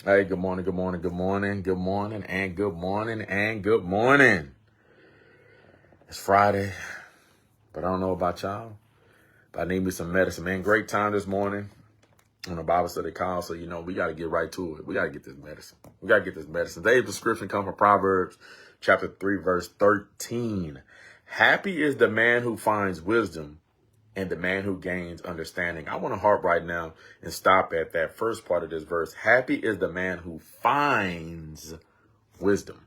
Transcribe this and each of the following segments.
Hey, good morning, good morning, good morning, good morning, and good morning, and good morning. It's Friday, but I don't know about y'all, but I need me some medicine, man. Great time this morning on the Bible study call, so, we got to get right to it. We got to get this medicine. We got to get this medicine. Today's prescription comes from Proverbs chapter 3, verse 13. Happy is the man who finds wisdom and the man who gains understanding. I want to harp right now and stop at that first part of this verse. Happy is the man who finds wisdom.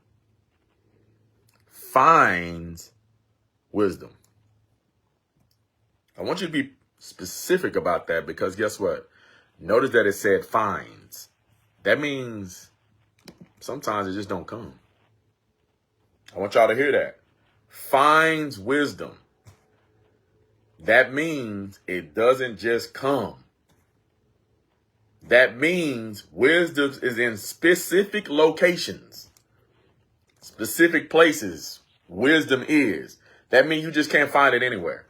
Finds wisdom. I want you to be specific about that because guess what? Notice that it said finds. That means sometimes it just don't come. I want y'all to hear that. Finds wisdom. That means it doesn't just come. That means wisdom is in specific locations, specific places. Wisdom is. That means you just can't find it anywhere.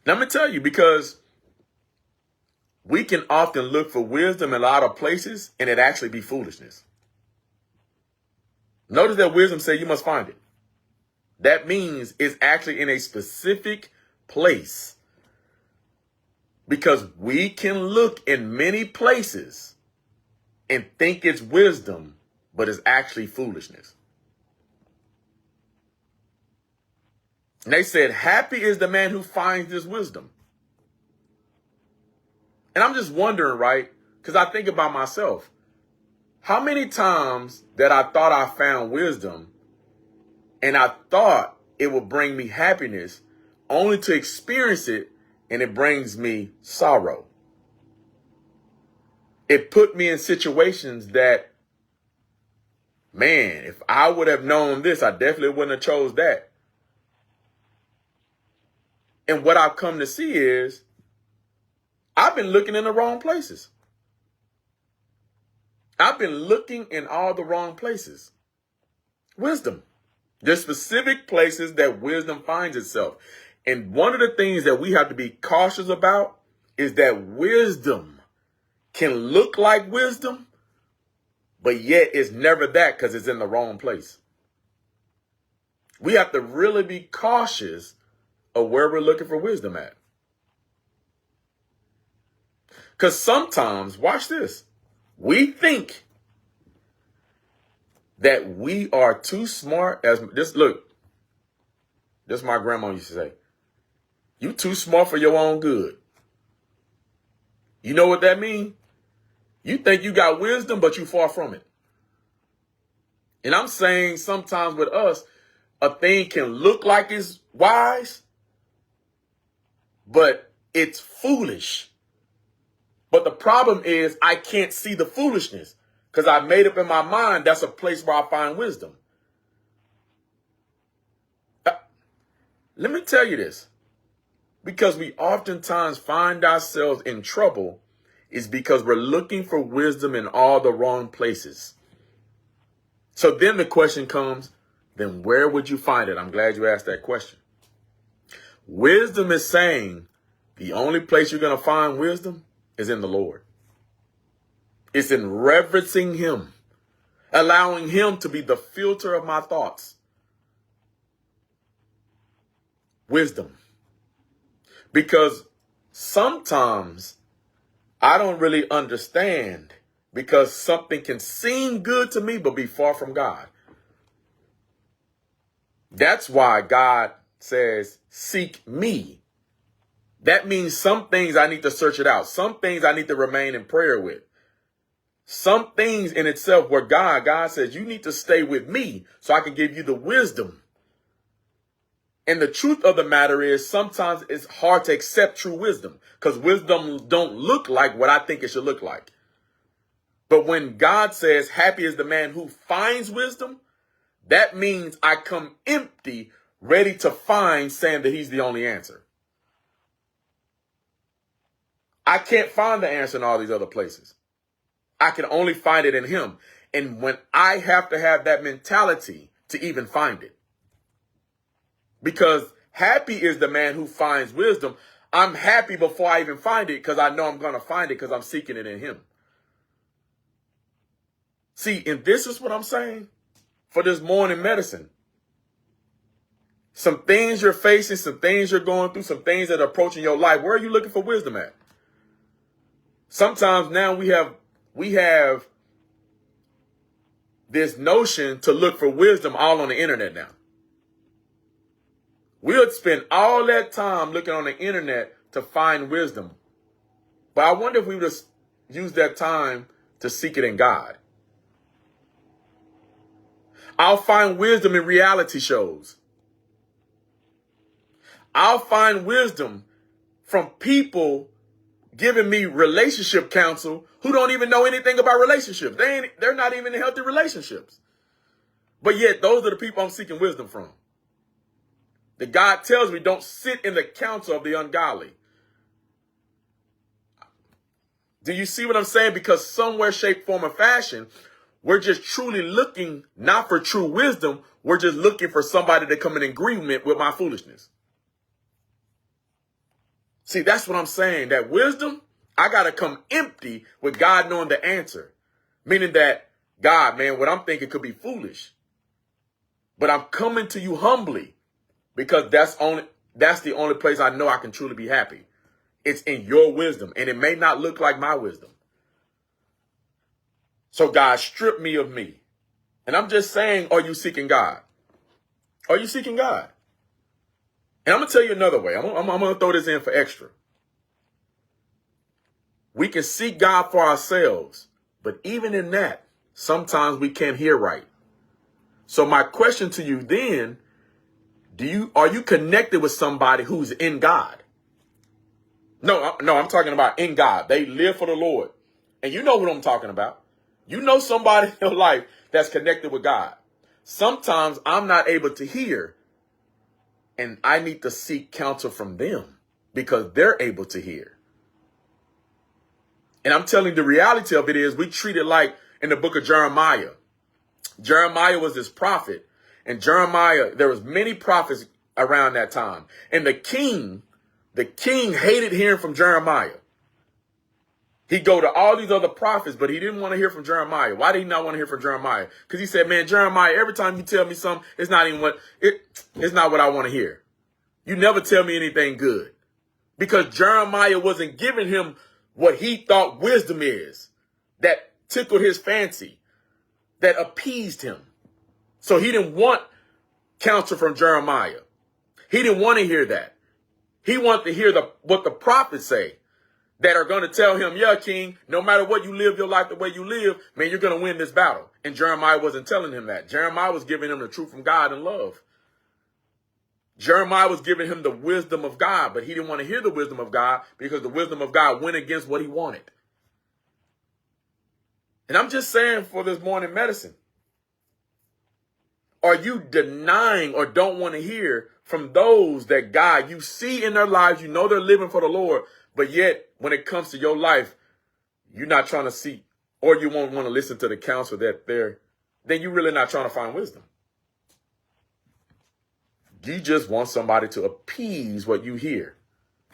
Now, I'm going to tell you, because we can often look for wisdom in a lot of places and it actually be foolishness. Notice that wisdom says you must find it. That means it's actually in a specific place. Because we can look in many places and think it's wisdom, but it's actually foolishness. And they said, happy is the man who finds this wisdom. And I'm just wondering, right? Because I think about myself. How many times that I thought I found wisdom and I thought it would bring me happiness, only to experience it and it brings me sorrow. It put me in situations that, man, if I would have known this, I definitely wouldn't have chose that. And what I've come to see is I've been looking in the wrong places. I've been looking in all the wrong places. Wisdom. There's specific places that wisdom finds itself. And one of the things that we have to be cautious about is that wisdom can look like wisdom, but yet it's never that because it's in the wrong place. We have to really be cautious of where we're looking for wisdom at. Because sometimes, watch this, we think that we are too smart as this. Look, this my grandma used to say, you too smart for your own good. You know what that means? You think you got wisdom, but you far from it. And I'm saying sometimes with us, a thing can look like it's wise, but it's foolish. But the problem is I can't see the foolishness because I made up in my mind that's a place where I find wisdom. Let me tell you this. Because we oftentimes find ourselves in trouble is because we're looking for wisdom in all the wrong places. So then the question comes, then where would you find it? I'm glad you asked that question. Wisdom is saying the only place you're going to find wisdom is in the Lord. It's in reverencing him, allowing him to be the filter of my thoughts. Wisdom. Because sometimes I don't really understand because something can seem good to me but be far from God. That's why God says, seek me. That means some things I need to search it out. Some things I need to remain in prayer with. Some things in itself where God says, you need to stay with me so I can give you the wisdom. And the truth of the matter is sometimes it's hard to accept true wisdom because wisdom don't look like what I think it should look like. But when God says, happy is the man who finds wisdom, that means I come empty, ready to find, saying that he's the only answer. I can't find the answer in all these other places. I can only find it in him. And when I have to have that mentality to even find it. Because happy is the man who finds wisdom. I'm happy before I even find it because I know I'm going to find it because I'm seeking it in him. See, and this is what I'm saying for this morning medicine. Some things you're facing, some things you're going through, some things that are approaching your life. Where are you looking for wisdom at? Sometimes now we have this notion to look for wisdom all on the internet now. We'll spend all that time looking on the internet to find wisdom. But I wonder if we would just use that time to seek it in God. I'll find wisdom in reality shows. I'll find wisdom from people giving me relationship counsel who don't even know anything about relationships. They're not even in healthy relationships. But yet those are the people I'm seeking wisdom from. The God tells me don't sit in the counsel of the ungodly. Do you see what I'm saying? Because somewhere, shape, form, or fashion, we're just truly looking not for true wisdom. We're just looking for somebody to come in agreement with my foolishness. See, that's what I'm saying. That wisdom, I got to come empty with God knowing the answer. Meaning that, God, man, what I'm thinking could be foolish. But I'm coming to you humbly because that's the only place I know I can truly be happy. It's in your wisdom, and it may not look like my wisdom. So God, strip me of me. And I'm just saying, are you seeking God? Are you seeking God? And I'm going to tell you another way. I'm going to throw this in for extra. We can seek God for ourselves, but even in that, sometimes we can't hear right. So my question to you then, are you connected with somebody who's in God? No, I'm talking about in God. They live for the Lord. And you know what I'm talking about. You know somebody in your life that's connected with God. Sometimes I'm not able to hear, and I need to seek counsel from them because they're able to hear. And I'm telling you, the reality of it is we treat it like in the book of Jeremiah. Jeremiah was this prophet, and there was many prophets around that time. And the king hated hearing from Jeremiah. He'd go to all these other prophets, but he didn't want to hear from Jeremiah. Why did he not want to hear from Jeremiah? Because he said, man, Jeremiah, every time you tell me something, it's not what I want to hear. You never tell me anything good. Because Jeremiah wasn't giving him what he thought wisdom is, that tickled his fancy, that appeased him. So he didn't want counsel from Jeremiah. He didn't want to hear that. He wanted to hear what the prophets say that are going to tell him, yeah, king, no matter what you live your life the way you live, man, you're going to win this battle. And Jeremiah wasn't telling him that. Jeremiah was giving him the truth from God and love. Jeremiah was giving him the wisdom of God, but he didn't want to hear the wisdom of God because the wisdom of God went against what he wanted. And I'm just saying for this morning medicine, are you denying or don't want to hear from those that God, you see in their lives, you know they're living for the Lord, but yet when it comes to your life, you're not trying to seek, or you won't want to listen to the counsel then you're really not trying to find wisdom. You just want somebody to appease what you hear.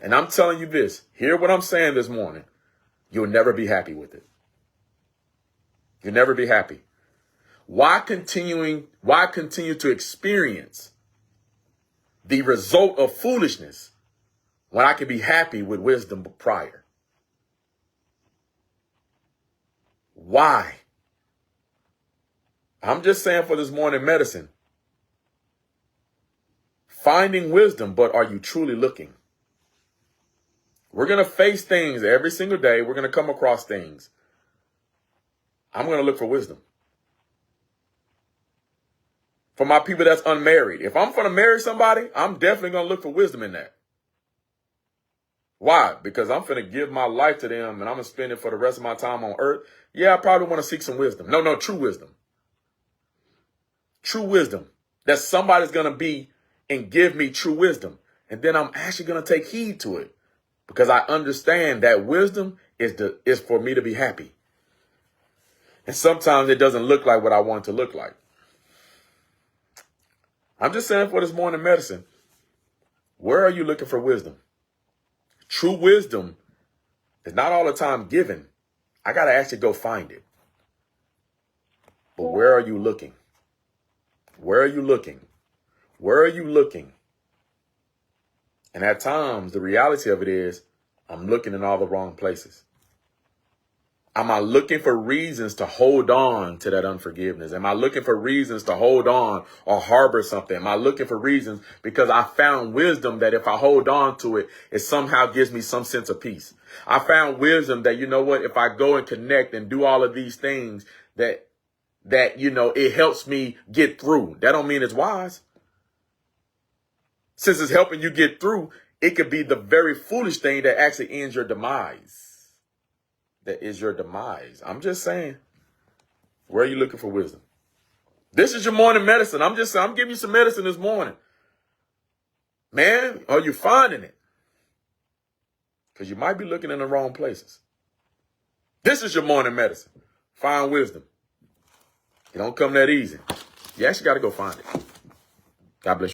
And I'm telling you this, hear what I'm saying this morning. You'll never be happy with it. You'll never be happy. Why continue to experience the result of foolishness when I can be happy with wisdom prior? Why? I'm just saying for this morning medicine, finding wisdom, but are you truly looking? We're going to face things every single day. We're going to come across things. I'm going to look for wisdom. For my people that's unmarried, if I'm going to marry somebody, I'm definitely going to look for wisdom in that. Why? Because I'm going to give my life to them and I'm going to spend it for the rest of my time on earth. Yeah, I probably want to seek some wisdom. No, true wisdom. True wisdom. That somebody's going to be and give me true wisdom. And then I'm actually going to take heed to it because I understand that wisdom is for me to be happy. And sometimes it doesn't look like what I want it to look like. I'm just saying for this morning medicine, where are you looking for wisdom? True wisdom is not all the time given. I got to actually go find it. But where are you looking? Where are you looking? Where are you looking? And at times, the reality of it is, I'm looking in all the wrong places. Am I looking for reasons to hold on to that unforgiveness? Am I looking for reasons to hold on or harbor something? Am I looking for reasons because I found wisdom that if I hold on to it, it somehow gives me some sense of peace? I found wisdom that, you know what, if I go and connect and do all of these things that it helps me get through. That don't mean it's wise. Since it's helping you get through, it could be the very foolish thing that actually ends your demise. That is your demise. I'm just saying, where are you looking for wisdom? This is your morning medicine. I'm giving you some medicine this morning. Man, are you finding it? Because you might be looking in the wrong places. This is your morning medicine. Find wisdom. It don't come that easy. You actually got to go find it. God bless you.